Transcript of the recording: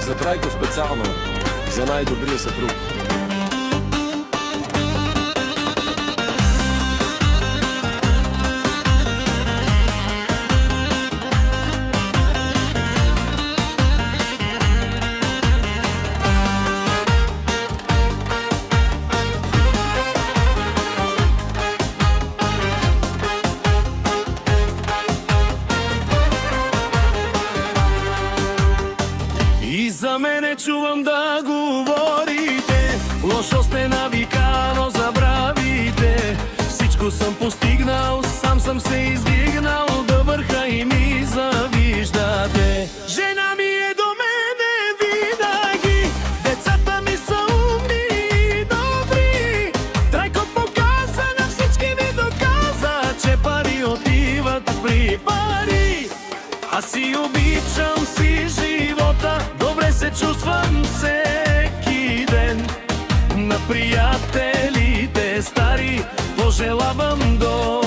За Трайко специално, за най-добрия съпруг. И за мене чувам да говорите, лошо сте навикано, забравите. Всичко съм постигнал, сам съм се издигнал до върха и ми завиждате. Жена ми е до мене винаги, децата ми са умни и добри. Трайко показа, на всички ви доказа, че пари отиват при пари. Аз си обичам си живота, добре се чувствам всеки ден. На приятелите стари пожелавам до